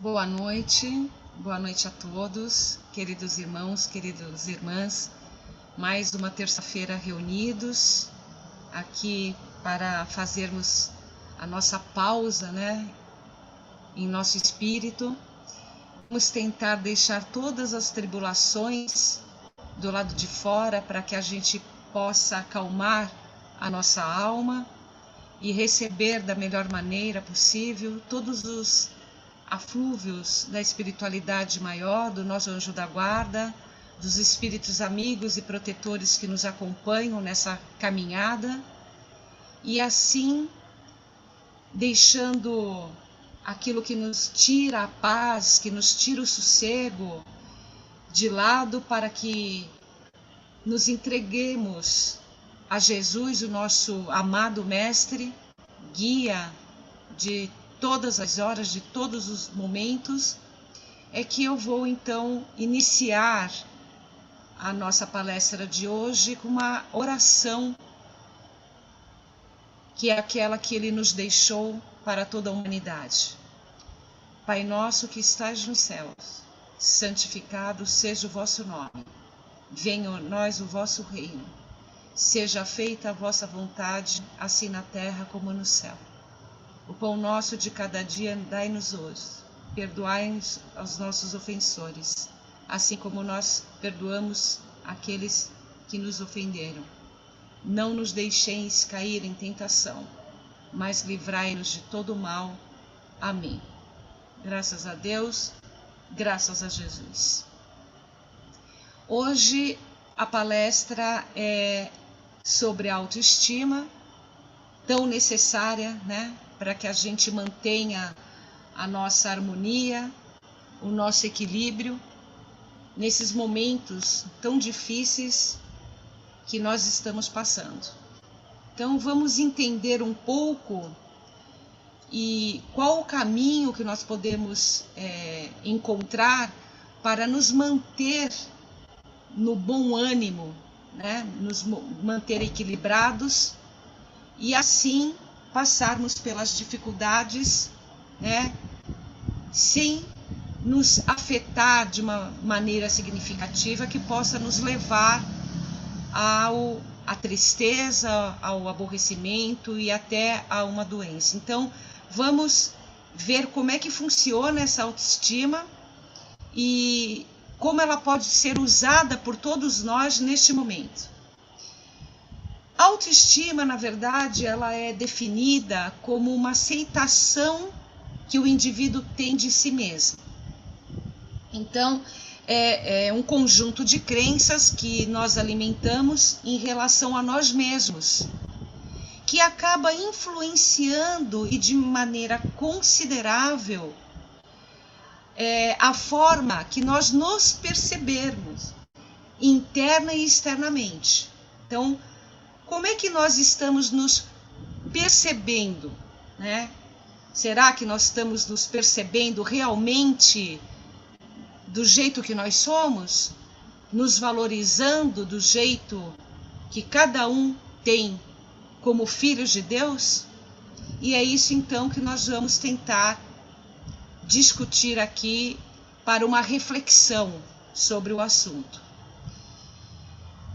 Boa noite a todos, queridos irmãos, queridas irmãs. Mais uma terça-feira reunidos aqui para fazermos a nossa pausa, em nosso espírito. Vamos tentar deixar todas as tribulações do lado de fora para que a gente possa acalmar a nossa alma e receber da melhor maneira possível todos os aflúvios da espiritualidade maior, do nosso anjo da guarda, dos espíritos amigos e protetores que nos acompanham nessa caminhada, e assim deixando aquilo que nos tira a paz, que nos tira o sossego de lado, para que nos entreguemos a Jesus, o nosso amado Mestre, guia de todas as horas, de todos os momentos. É que eu vou então iniciar a nossa palestra de hoje com uma oração, que é aquela que ele nos deixou para toda a humanidade. Pai nosso que estais nos céus, santificado seja o vosso nome. Venha a nós o vosso reino. Seja feita a vossa vontade, assim na terra como no céu. O pão nosso de cada dia dai-nos hoje. Perdoai-nos aos nossos ofensores, assim como nós perdoamos aqueles que nos ofenderam. Não nos deixeis cair em tentação, mas livrai-nos de todo o mal. Amém. Graças a Deus, graças a Jesus. Hoje a palestra é sobre a autoestima, tão necessária, para que a gente mantenha a nossa harmonia, o nosso equilíbrio, nesses momentos tão difíceis que nós estamos passando. Então vamos entender um pouco e qual o caminho que nós podemos encontrar para nos manter no bom ânimo, nos manter equilibrados e assim passarmos pelas dificuldades, sem nos afetar de uma maneira significativa que possa nos levar à tristeza, ao aborrecimento e até a uma doença. Então, vamos ver como é que funciona essa autoestima e como ela pode ser usada por todos nós neste momento. A autoestima, na verdade, ela é definida como uma aceitação que o indivíduo tem de si mesmo. Então, é um conjunto de crenças que nós alimentamos em relação a nós mesmos, que acaba influenciando e de maneira considerável a forma que nós nos percebermos, interna e externamente. Então, como é que nós estamos nos percebendo, Será que nós estamos nos percebendo realmente do jeito que nós somos? Nos valorizando do jeito que cada um tem como filhos de Deus? E é isso então que nós vamos tentar discutir aqui para uma reflexão sobre o assunto.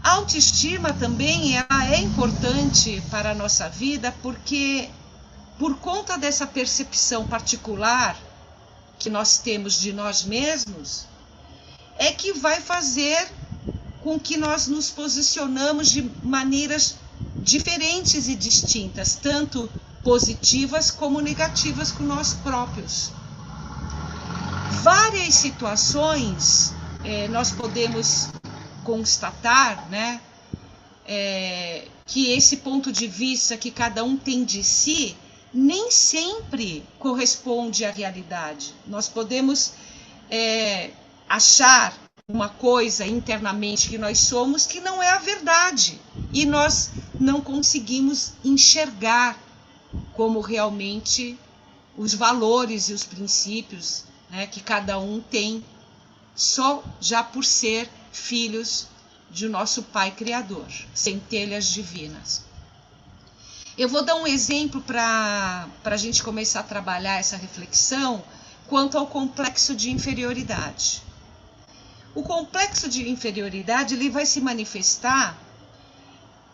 A autoestima também ela é importante para a nossa vida porque, por conta dessa percepção particular que nós temos de nós mesmos, é que vai fazer com que nós nos posicionamos de maneiras diferentes e distintas, tanto positivas como negativas com nós próprios. Várias situações nós podemos constatar, que esse ponto de vista que cada um tem de si nem sempre corresponde à realidade. Nós podemos achar uma coisa internamente que nós somos que não é a verdade, e nós não conseguimos enxergar como realmente os valores e os princípios, né, que cada um tem, só já por ser filhos de nosso Pai Criador, centelhas divinas. Eu vou dar um exemplo para a gente começar a trabalhar essa reflexão quanto ao complexo de inferioridade. O complexo de inferioridade ele vai se manifestar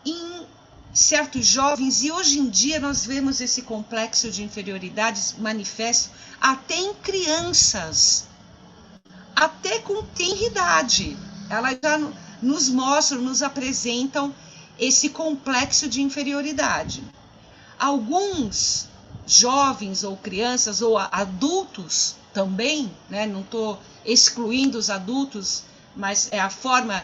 em certos jovens, e hoje em dia nós vemos esse complexo de inferioridade manifesto até em crianças, até com tenridade. Elas já nos mostram, nos apresentam esse complexo de inferioridade. Alguns jovens ou crianças ou adultos também, né? Não estou excluindo os adultos, mas é a forma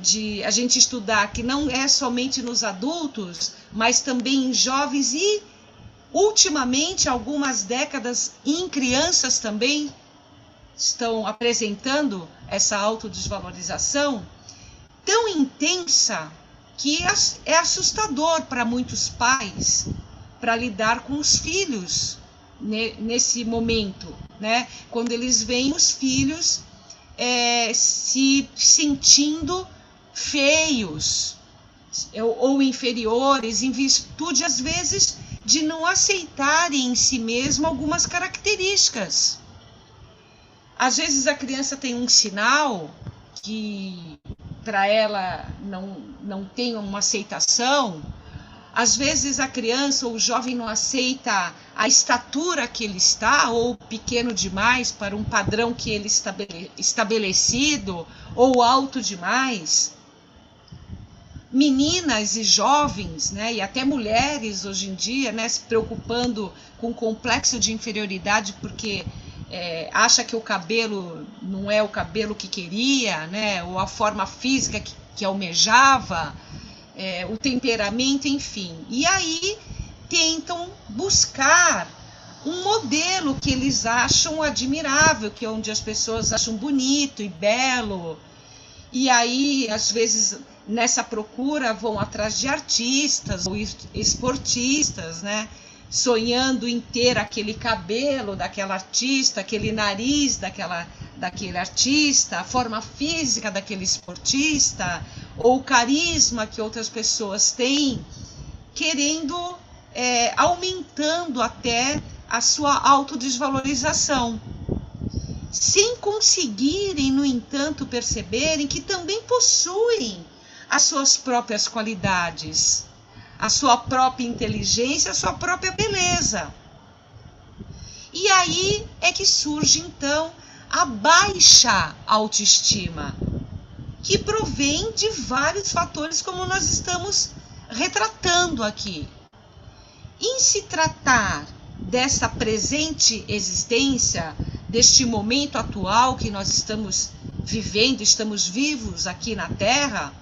de a gente estudar que não é somente nos adultos, mas também em jovens e, ultimamente, algumas décadas, em crianças também estão apresentando essa autodesvalorização tão intensa que é assustador para muitos pais para lidar com os filhos nesse momento, né? Quando eles veem os filhos se sentindo feios ou inferiores, em virtude, às vezes, de não aceitarem em si mesmo algumas características. Às vezes a criança tem um sinal que para ela não tem uma aceitação. Às vezes a criança ou o jovem não aceita a estatura que ele está, ou pequeno demais para um padrão que ele estabelecido, ou alto demais. Meninas e jovens, né, e até mulheres hoje em dia, né, se preocupando com o complexo de inferioridade porque acha que o cabelo não é o cabelo que queria, né, ou a forma física que almejava, o temperamento, enfim. E aí tentam buscar um modelo que eles acham admirável, que é onde as pessoas acham bonito e belo. E aí, às vezes, nessa procura, vão atrás de artistas ou esportistas, né? Sonhando em ter aquele cabelo daquela artista, aquele nariz daquele artista, a forma física daquele esportista, ou o carisma que outras pessoas têm, querendo, aumentando até a sua autodesvalorização, sem conseguirem, no entanto, perceberem que também possuem as suas próprias qualidades, a sua própria inteligência, a sua própria beleza. E aí é que surge, então, a baixa autoestima, que provém de vários fatores, como nós estamos retratando aqui. Em se tratar dessa presente existência, deste momento atual que nós estamos vivendo, estamos vivos aqui na Terra,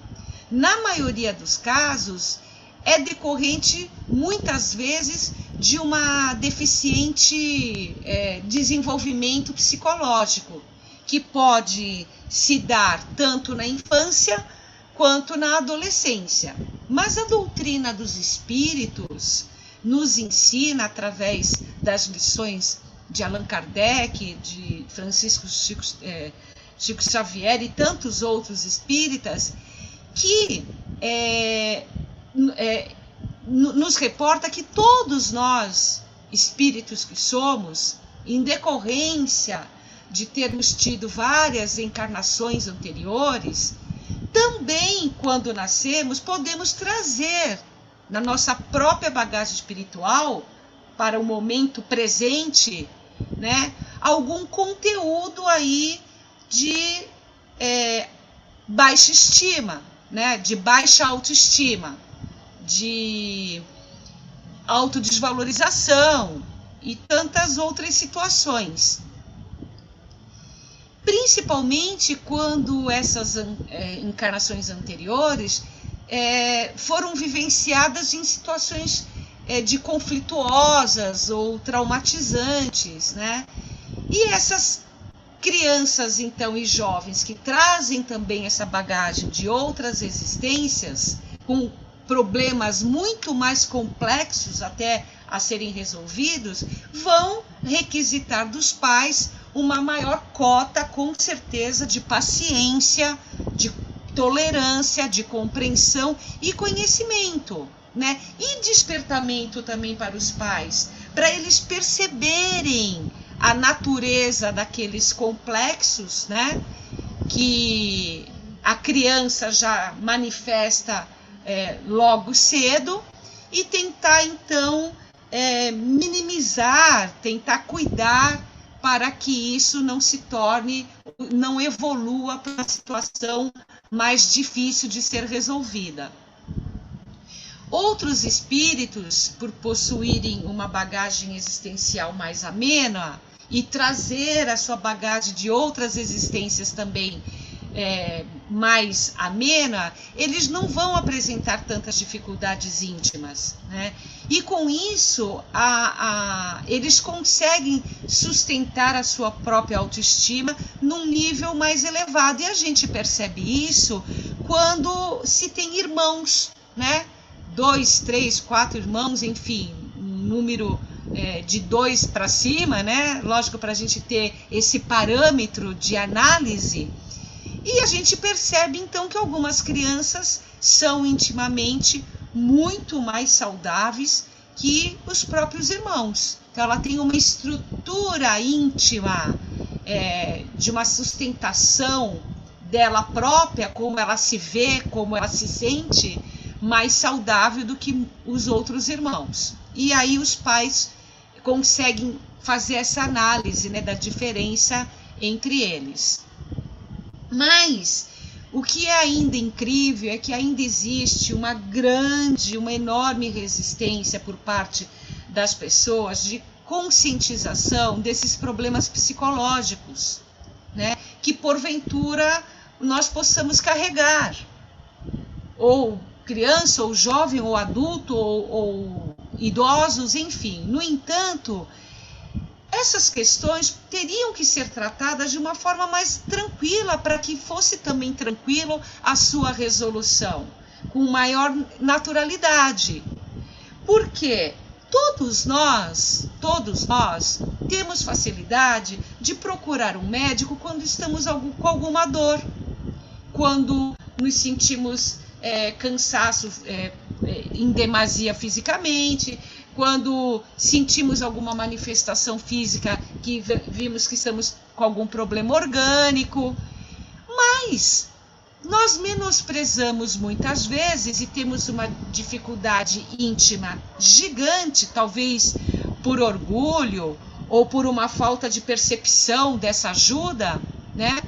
na maioria dos casos, é decorrente, muitas vezes, de uma deficiente desenvolvimento psicológico, que pode se dar tanto na infância quanto na adolescência. Mas a doutrina dos espíritos nos ensina, através das lições de Allan Kardec, de Francisco Chico Xavier e tantos outros espíritas, que nos reporta que todos nós, espíritos que somos, em decorrência de termos tido várias encarnações anteriores, também, quando nascemos, podemos trazer na nossa própria bagagem espiritual, para o momento presente, né, algum conteúdo aí de baixa estima, né, de baixa autoestima, de autodesvalorização e tantas outras situações. Principalmente quando essas encarnações anteriores foram vivenciadas em situações de conflituosas ou traumatizantes, né? E essas crianças, então, e jovens que trazem também essa bagagem de outras existências, com problemas muito mais complexos até a serem resolvidos, vão requisitar dos pais uma maior cota, com certeza, de paciência, de tolerância, de compreensão e conhecimento, né? E despertamento também para os pais, para eles perceberem a natureza daqueles complexos, né? Que a criança já manifesta logo cedo, e tentar então minimizar, tentar cuidar para que isso não se torne, não evolua para uma situação mais difícil de ser resolvida. Outros espíritos, por possuírem uma bagagem existencial mais amena e trazer a sua bagagem de outras existências também mais amena, eles não vão apresentar tantas dificuldades íntimas, né? E com isso eles conseguem sustentar a sua própria autoestima num nível mais elevado, e a gente percebe isso quando se tem irmãos, né? 2, 3, 4 irmãos, enfim, um número de 2 para cima, né? Lógico, para a gente ter esse parâmetro de análise. E a gente percebe, então, que algumas crianças são intimamente muito mais saudáveis que os próprios irmãos. Então, ela tem uma estrutura íntima de uma sustentação dela própria, como ela se vê, como ela se sente, mais saudável do que os outros irmãos. E aí os pais conseguem fazer essa análise, né, da diferença entre eles. Mas o que é ainda incrível é que ainda existe uma enorme resistência por parte das pessoas de conscientização desses problemas psicológicos, né, que porventura nós possamos carregar, ou criança, ou jovem, ou adulto, ou idosos, enfim. No entanto, essas questões teriam que ser tratadas de uma forma mais tranquila, para que fosse também tranquilo a sua resolução, com maior naturalidade. Porque todos nós temos facilidade de procurar um médico quando estamos com alguma dor, quando nos sentimos cansaço em demasia fisicamente, quando sentimos alguma manifestação física que vimos que estamos com algum problema orgânico. Mas nós menosprezamos muitas vezes e temos uma dificuldade íntima gigante, talvez por orgulho ou por uma falta de percepção dessa ajuda, né?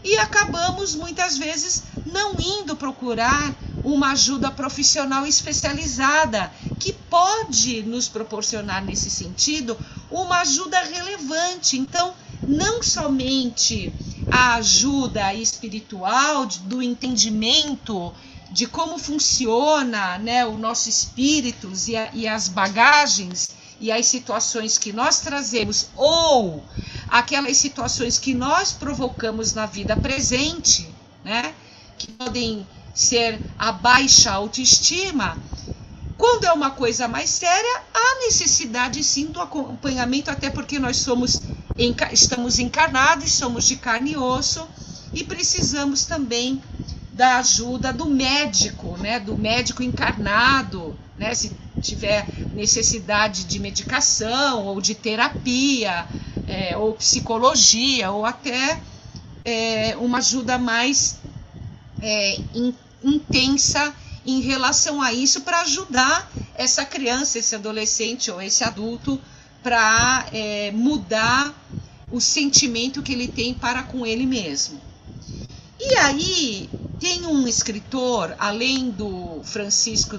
E acabamos muitas vezes não indo procurar uma ajuda profissional especializada, que pode nos proporcionar nesse sentido uma ajuda relevante. Então, não somente a ajuda espiritual, do entendimento de como funciona, né, o nosso espírito e as bagagens e as situações que nós trazemos, ou aquelas situações que nós provocamos na vida presente, né, que podem ser a baixa autoestima. Quando é uma coisa mais séria, há necessidade sim do acompanhamento, até porque nós estamos encarnados, somos de carne e osso, e precisamos também da ajuda do médico, né, do médico encarnado, né, se tiver necessidade de medicação ou de terapia, ou psicologia, ou até uma ajuda mais intensa em relação a isso, para ajudar essa criança, esse adolescente ou esse adulto para mudar o sentimento que ele tem para com ele mesmo. E aí tem um escritor, além do Francisco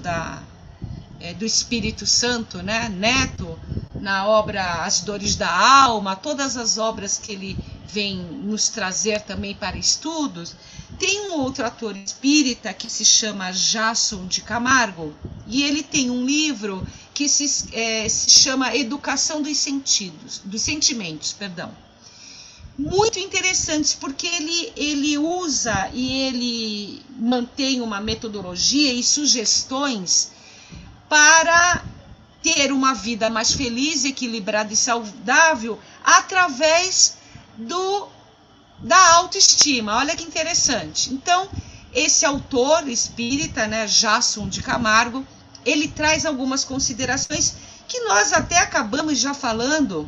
do Espírito Santo, né, Neto, na obra As Dores da Alma, todas as obras que ele vem nos trazer também para estudos, Tem um outro ator espírita que se chama Jason de Camargo, e ele tem um livro que se chama Educação dos Sentimentos, perdão. Muito interessantes, porque ele usa e ele mantém uma metodologia e sugestões para ter uma vida mais feliz, equilibrada e saudável através da autoestima. Olha que interessante. Então, esse autor espírita, né, Jason de Camargo, ele traz algumas considerações que nós até acabamos já falando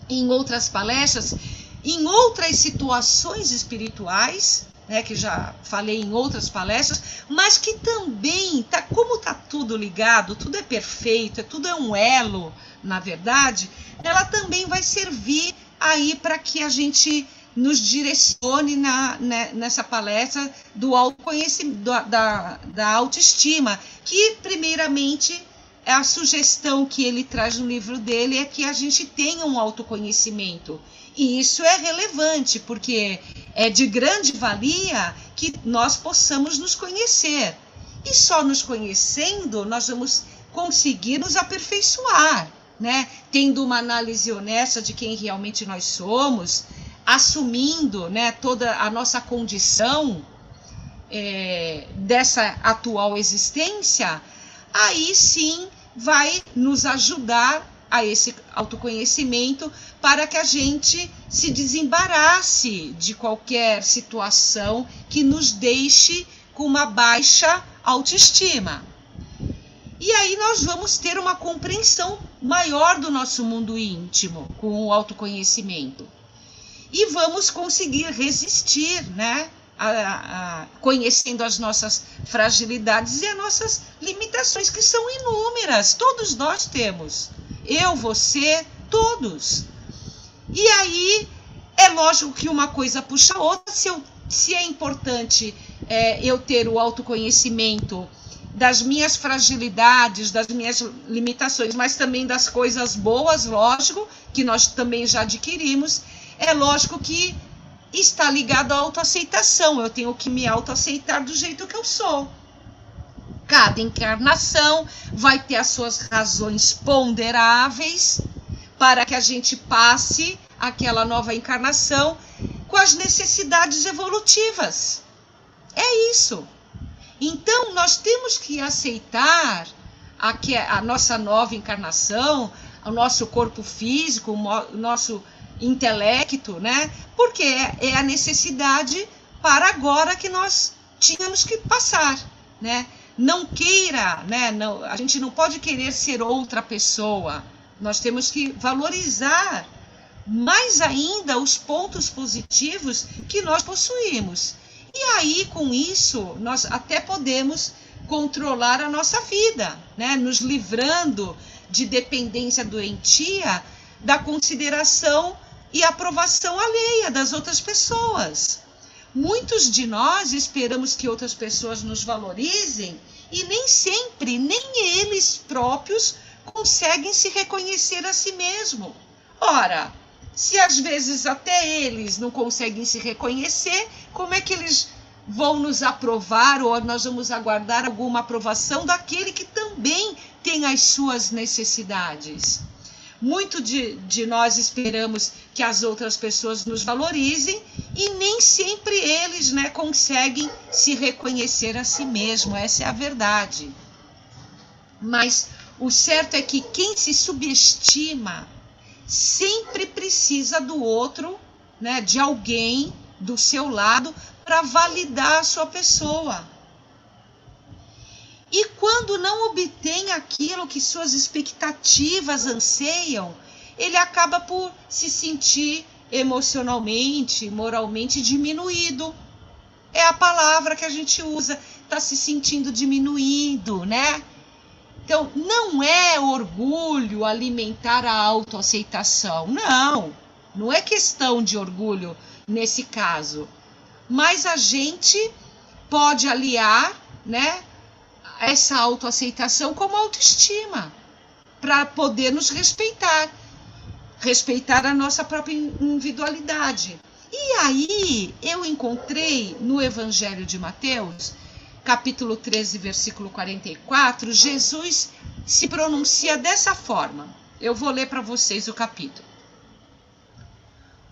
em outras palestras, em outras situações espirituais, né, que já falei em outras palestras, mas que também, como está tudo ligado, tudo é perfeito, tudo é um elo, na verdade, ela também vai servir aí para que a gente nos direcione nessa palestra do autoconhecimento, da autoestima, que primeiramente a sugestão que ele traz no livro dele é que a gente tenha um autoconhecimento. E isso é relevante, porque é de grande valia que nós possamos nos conhecer. E só nos conhecendo nós vamos conseguir nos aperfeiçoar, né? Tendo uma análise honesta de quem realmente nós somos, assumindo, né, toda a nossa condição dessa atual existência, aí sim vai nos ajudar a esse autoconhecimento para que a gente se desembarace de qualquer situação que nos deixe com uma baixa autoestima. E aí nós vamos ter uma compreensão maior do nosso mundo íntimo com o autoconhecimento. E vamos conseguir resistir, né? Conhecendo as nossas fragilidades e as nossas limitações, que são inúmeras. Todos nós temos. Eu, você, todos. E aí, é lógico que uma coisa puxa a outra. Se é importante eu ter o autoconhecimento das minhas fragilidades, das minhas limitações, mas também das coisas boas, lógico, que nós também já adquirimos, é lógico que está ligado à autoaceitação. Eu tenho que me autoaceitar do jeito que eu sou. Cada encarnação vai ter as suas razões ponderáveis para que a gente passe aquela nova encarnação com as necessidades evolutivas. É isso. Então, nós temos que aceitar a nossa nova encarnação, o nosso corpo físico, o nosso intelecto, né? Porque é a necessidade para agora que nós tínhamos que passar, né? Não queira, né? Não, a gente não pode querer ser outra pessoa. Nós temos que valorizar mais ainda os pontos positivos que nós possuímos. E aí, com isso, nós até podemos controlar a nossa vida, né? Nos livrando de dependência doentia da consideração e aprovação alheia das outras pessoas. Muitos de nós esperamos que outras pessoas nos valorizem e nem sempre, nem eles próprios conseguem se reconhecer a si mesmo. Ora, se às vezes até eles não conseguem se reconhecer, como é que eles vão nos aprovar ou nós vamos aguardar alguma aprovação daquele que também tem as suas necessidades? Muito de nós esperamos que as outras pessoas nos valorizem e nem sempre eles, né, conseguem se reconhecer a si mesmo. Essa é a verdade. Mas o certo é que quem se subestima sempre precisa do outro, né, de alguém do seu lado para validar a sua pessoa. E quando não obtém aquilo que suas expectativas anseiam, ele acaba por se sentir emocionalmente, moralmente diminuído. É a palavra que a gente usa, está se sentindo diminuído, né? Então, não é orgulho alimentar a autoaceitação. Não é questão de orgulho nesse caso. Mas a gente pode aliar, né, essa autoaceitação como autoestima, para poder nos respeitar a nossa própria individualidade. E aí eu encontrei no Evangelho de Mateus, capítulo 13, versículo 44, Jesus se pronuncia dessa forma. Eu vou ler para vocês o capítulo.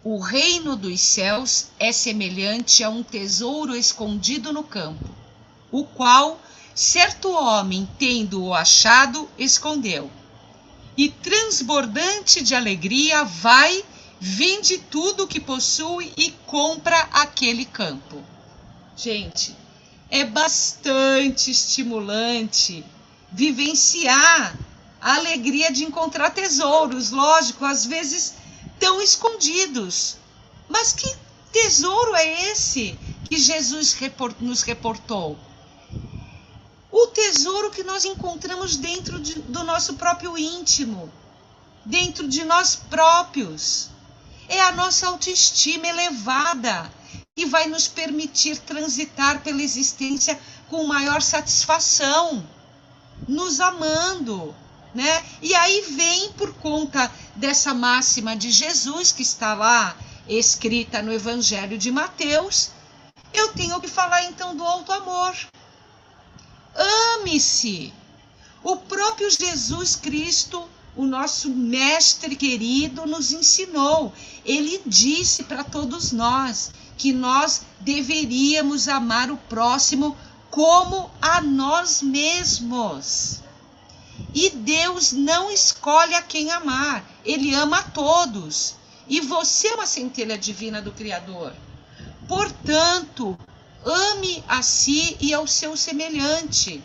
O reino dos céus é semelhante a um tesouro escondido no campo, o qual certo homem, tendo-o achado, escondeu. E transbordante de alegria, vai, vende tudo o que possui e compra aquele campo. Gente, é bastante estimulante vivenciar a alegria de encontrar tesouros, lógico, às vezes tão escondidos. Mas que tesouro é esse que Jesus nos reportou? O tesouro que nós encontramos dentro do nosso próprio íntimo, dentro de nós próprios. É a nossa autoestima elevada que vai nos permitir transitar pela existência com maior satisfação, nos amando, né? E aí vem, por conta dessa máxima de Jesus que está lá escrita no Evangelho de Mateus, eu tenho que falar então do auto-amor. Ame-se. O próprio Jesus Cristo, o nosso mestre querido, nos ensinou. Ele disse para todos nós que nós deveríamos amar o próximo como a nós mesmos. E Deus não escolhe a quem amar. Ele ama a todos. E você é uma centelha divina do Criador. Portanto, ame a si e ao seu semelhante.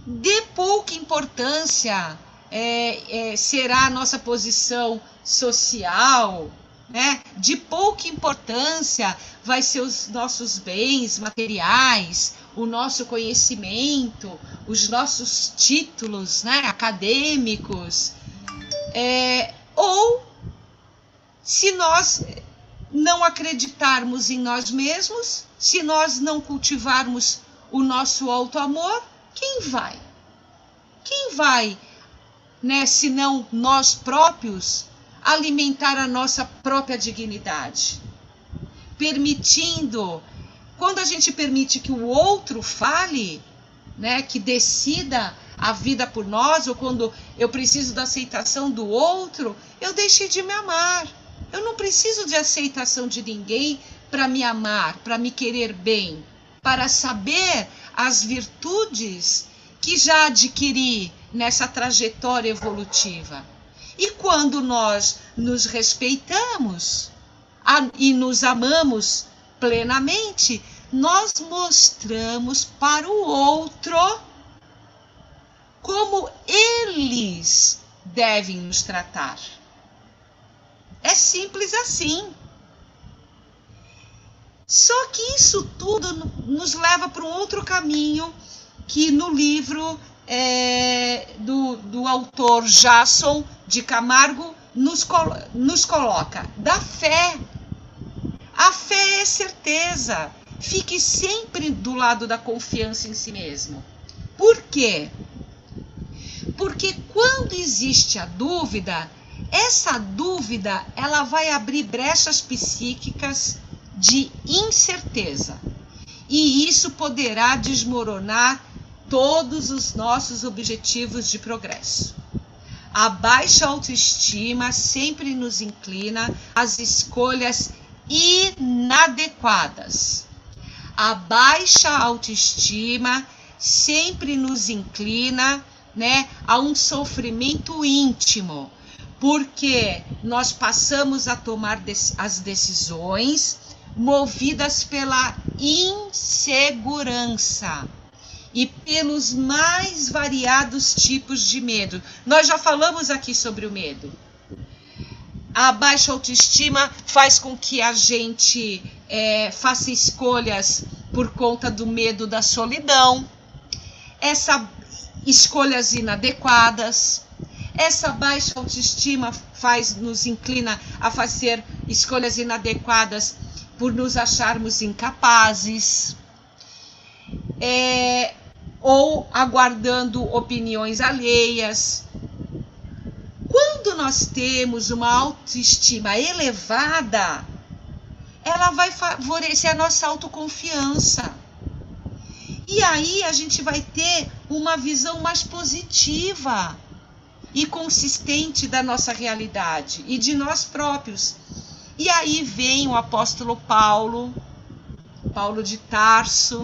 Dê pouca importância será a nossa posição social, né? De pouca importância vai ser os nossos bens materiais, o nosso conhecimento, os nossos títulos, né, acadêmicos. Ou se nós não acreditarmos em nós mesmos, se nós não cultivarmos o nosso auto-amor, quem vai? Quem vai, né, se não nós próprios, alimentar a nossa própria dignidade? Quando a gente permite que o outro fale, né, que decida a vida por nós, ou quando eu preciso da aceitação do outro, eu deixei de me amar. Eu não preciso de aceitação de ninguém para me amar, para me querer bem, para saber as virtudes que já adquiri nessa trajetória evolutiva. E quando nós nos respeitamos e nos amamos plenamente, nós mostramos para o outro como eles devem nos tratar. É simples assim. Só que isso tudo nos leva para um outro caminho que no livro do autor Jason de Camargo nos coloca. Da fé. A fé é certeza. Fique sempre do lado da confiança em si mesmo. Por quê? Porque quando existe a dúvida, essa dúvida ela vai abrir brechas psíquicas de incerteza. E isso poderá desmoronar todos os nossos objetivos de progresso. A baixa autoestima sempre nos inclina às escolhas inadequadas. A baixa autoestima sempre nos inclina, né, a um sofrimento íntimo, porque nós passamos a tomar as decisões movidas pela insegurança e pelos mais variados tipos de medo. Nós já falamos aqui sobre o medo. A baixa autoestima faz com que a gente faça escolhas por conta do medo da solidão, escolhas inadequadas. Essa baixa autoestima nos inclina a fazer escolhas inadequadas por nos acharmos incapazes, ou aguardando opiniões alheias. Quando nós temos uma autoestima elevada, ela vai favorecer a nossa autoconfiança. E aí a gente vai ter uma visão mais positiva e consistente da nossa realidade e de nós próprios. E aí vem o apóstolo Paulo de Tarso,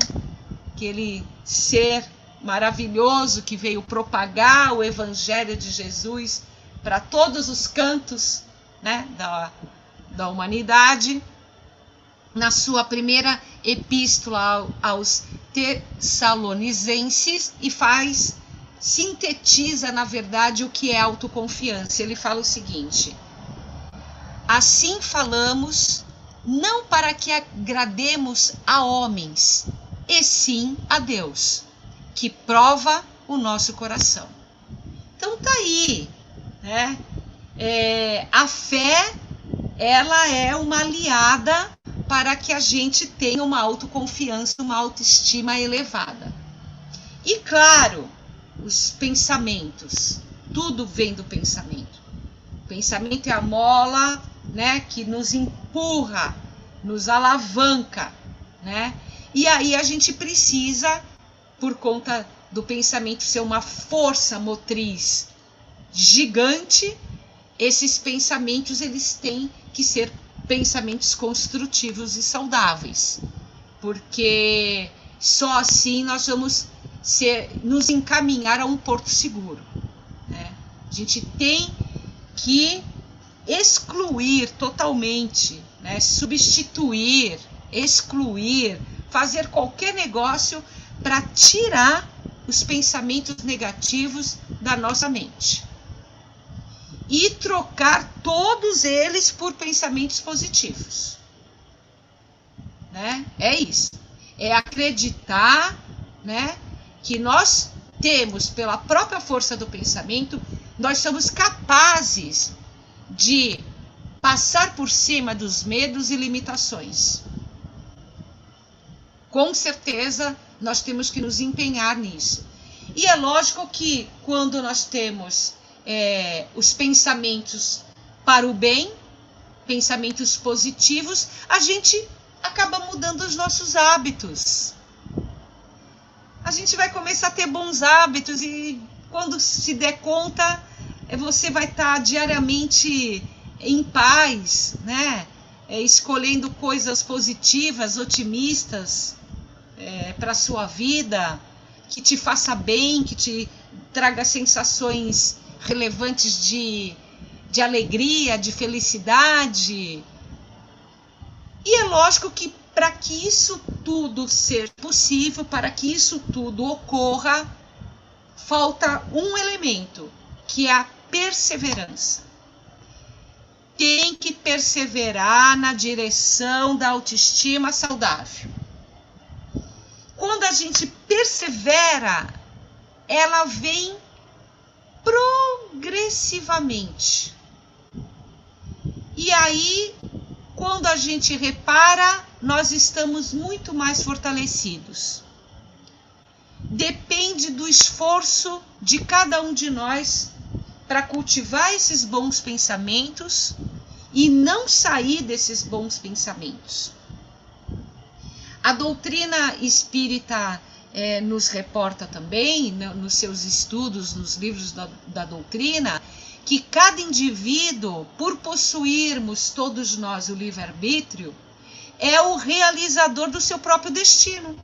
aquele ser maravilhoso que veio propagar o evangelho de Jesus para todos os cantos, né, da humanidade, na sua primeira epístola aos Tessalonicenses, e sintetiza, na verdade, o que é autoconfiança. Ele fala o seguinte: assim falamos, não para que agrademos a homens, e sim a Deus, que prova o nosso coração. Então tá aí, né? A fé, ela é uma aliada para que a gente tenha uma autoconfiança, uma autoestima elevada. E claro, os pensamentos, tudo vem do pensamento. O pensamento é a mola, né, que nos empurra, nos alavanca, né? E aí a gente precisa, por conta do pensamento ser uma força motriz gigante, esses pensamentos eles têm que ser pensamentos construtivos e saudáveis, porque só assim nós vamos nos encaminhar a um porto seguro, né? A gente tem que excluir totalmente, né? Substituir, excluir, fazer qualquer negócio para tirar os pensamentos negativos da nossa mente e trocar todos eles por pensamentos positivos, né? É isso. É acreditar, né, que nós temos, pela própria força do pensamento, nós somos capazes de passar por cima dos medos e limitações. Com certeza, nós temos que nos empenhar nisso. E é lógico que quando nós temos os pensamentos para o bem, pensamentos positivos, a gente acaba mudando os nossos hábitos. A gente vai começar a ter bons hábitos e quando se der conta, você vai estar diariamente em paz, né? Escolhendo coisas positivas, otimistas para a sua vida, que te faça bem, que te traga sensações relevantes de alegria, de felicidade. E é lógico que para que isso tudo seja possível, para que isso tudo ocorra, falta um elemento, que é a perseverança. Tem que perseverar na direção da autoestima saudável. Quando a gente persevera, ela vem progressivamente. E aí, quando a gente repara, nós estamos muito mais fortalecidos. Depende do esforço de cada um de nós para cultivar esses bons pensamentos e não sair desses bons pensamentos. A doutrina espírita nos reporta também, nos seus estudos, nos livros da doutrina, que cada indivíduo, por possuirmos todos nós o livre-arbítrio, é o realizador do seu próprio destino.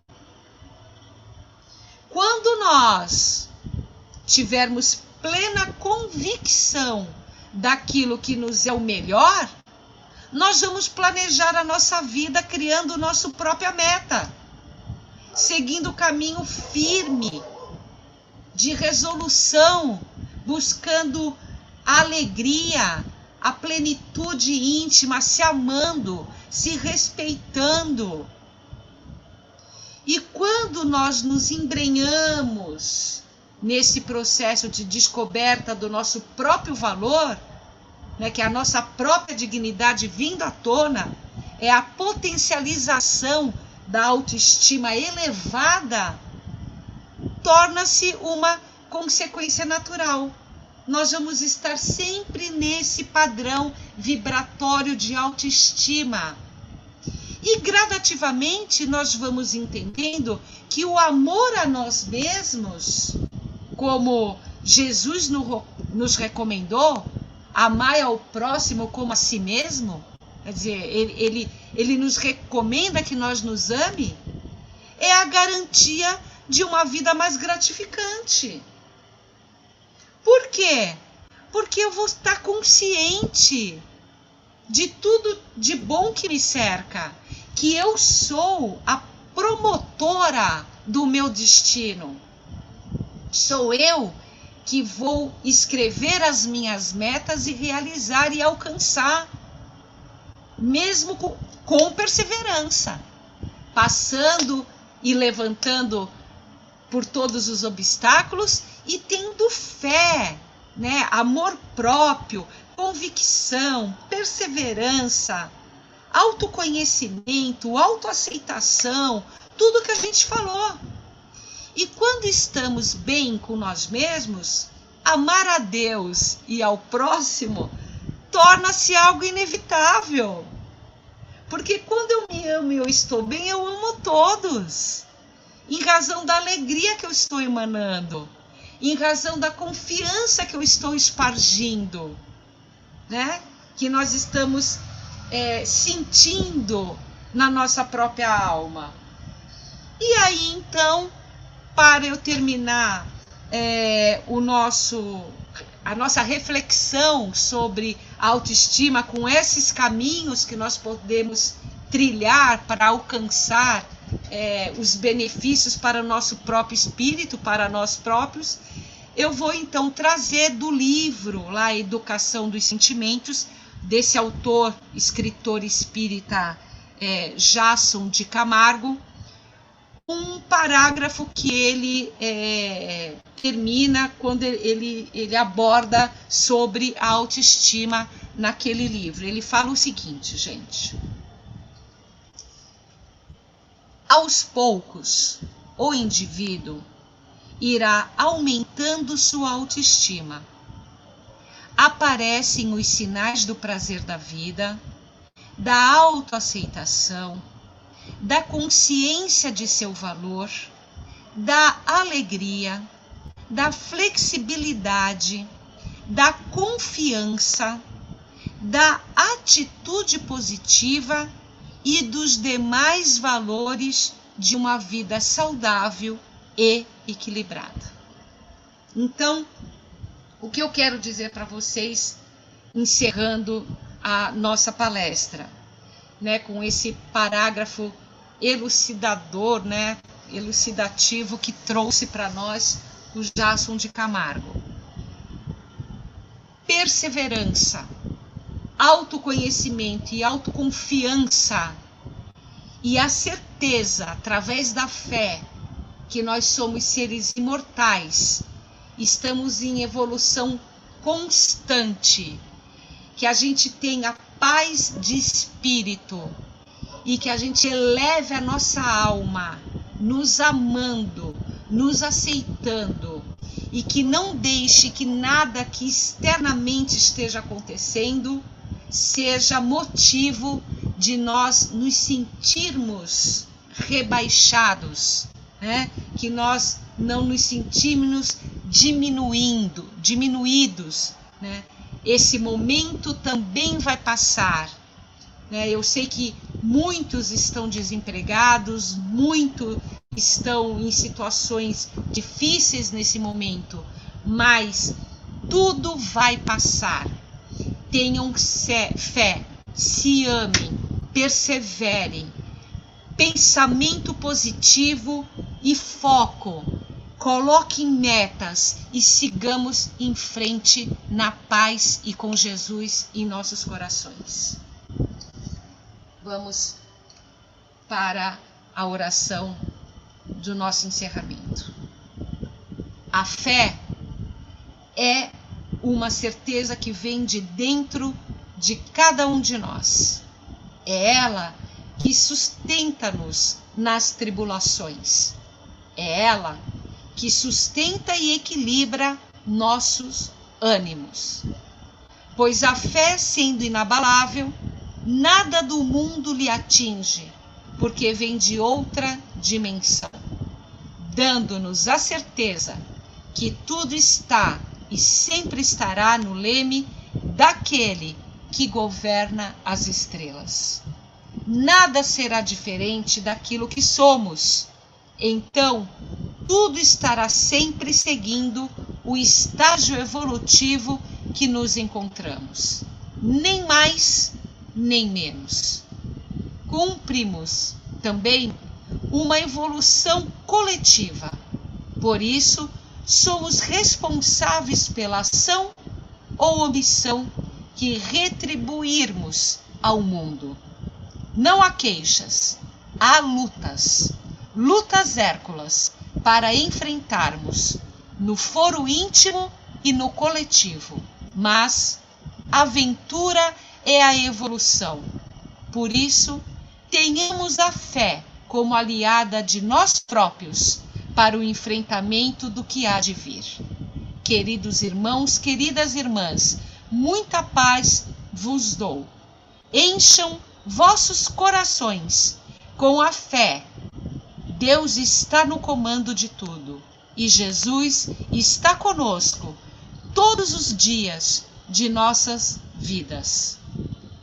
Quando nós tivermos plena convicção daquilo que nos é o melhor, nós vamos planejar a nossa vida criando nossa própria meta, seguindo o caminho firme de resolução, buscando a alegria, a plenitude íntima, se amando, se respeitando. E quando nós nos embrenhamos nesse processo de descoberta do nosso próprio valor, né, que é a nossa própria dignidade vindo à tona, é a potencialização da autoestima elevada, torna-se uma consequência natural. nós vamos estar sempre nesse padrão vibratório de autoestima. E gradativamente nós vamos entendendo que o amor a nós mesmos, como Jesus nos recomendou, amai ao próximo como a si mesmo, quer dizer, ele nos recomenda que nós nos ame, é a garantia de uma vida mais gratificante. Por quê? Porque eu vou estar consciente de tudo de bom que me cerca, que eu sou a promotora do meu destino. Sou eu que vou escrever as minhas metas e realizar e alcançar, mesmo com perseverança, passando e levantando por todos os obstáculos e tendo fé, né? Amor próprio, convicção, perseverança, autoconhecimento, autoaceitação, tudo que a gente falou. E quando estamos bem com nós mesmos, amar a Deus e ao próximo torna-se algo inevitável. Porque quando eu me amo e eu estou bem, eu amo todos. Em razão da alegria que eu estou emanando, em razão da confiança que eu estou espargindo, né? Que nós estamos sentindo na nossa própria alma. E aí, então, para eu terminar a nossa reflexão sobre a autoestima com esses caminhos que nós podemos trilhar para alcançar os benefícios para o nosso próprio espírito, para nós próprios, eu vou então trazer do livro lá, Educação dos Sentimentos, desse autor, escritor espírita Jason de Camargo, um parágrafo que ele termina quando ele aborda sobre a autoestima naquele livro. Ele fala o seguinte, gente: aos poucos, o indivíduo irá aumentando sua autoestima. Aparecem os sinais do prazer da vida, da autoaceitação, da consciência de seu valor, da alegria, da flexibilidade, da confiança, da atitude positiva e dos demais valores de uma vida saudável e equilibrada. Então, o que eu quero dizer para vocês, encerrando a nossa palestra, né, com esse parágrafo elucidador, né, elucidativo que trouxe para nós o Jason de Camargo. Perseverança, autoconhecimento e autoconfiança e a certeza, através da fé, que nós somos seres imortais, estamos em evolução constante, que a gente tenha paz de espírito e que a gente eleve a nossa alma, nos amando, nos aceitando, e que não deixe que nada que externamente esteja acontecendo seja motivo de nós nos sentirmos rebaixados, né? Que nós não nos sentimos diminuídos, né? Esse momento também vai passar, né? Eu sei que muitos estão desempregados, muitos estão em situações difíceis nesse momento, mas tudo vai passar. Tenham fé, se amem, perseverem, pensamento positivo e foco. Coloquem metas e sigamos em frente na paz e com Jesus em nossos corações. Vamos para a oração do nosso encerramento. A fé é uma certeza que vem de dentro de cada um de nós. É ela que sustenta-nos nas tribulações. É ela que sustenta e equilibra nossos ânimos. Pois a fé, sendo inabalável, nada do mundo lhe atinge, porque vem de outra dimensão, dando-nos a certeza que tudo está e sempre estará no leme daquele que governa as estrelas. Nada será diferente daquilo que somos. Então, tudo estará sempre seguindo o estágio evolutivo que nos encontramos, nem mais, nem menos. Cumprimos também uma evolução coletiva. Por isso, somos responsáveis pela ação ou omissão que retribuirmos ao mundo. Não há queixas, há lutas. Lutas hérculas para enfrentarmos no foro íntimo e no coletivo. Mas a aventura é a evolução. Por isso, tenhamos a fé como aliada de nós próprios para o enfrentamento do que há de vir. Queridos irmãos, queridas irmãs, muita paz vos dou. Encham vossos corações com a fé. Deus está no comando de tudo e Jesus está conosco todos os dias de nossas vidas.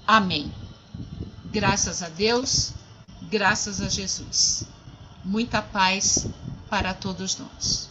Amém. Graças a Deus, graças a Jesus. Muita paz para todos nós.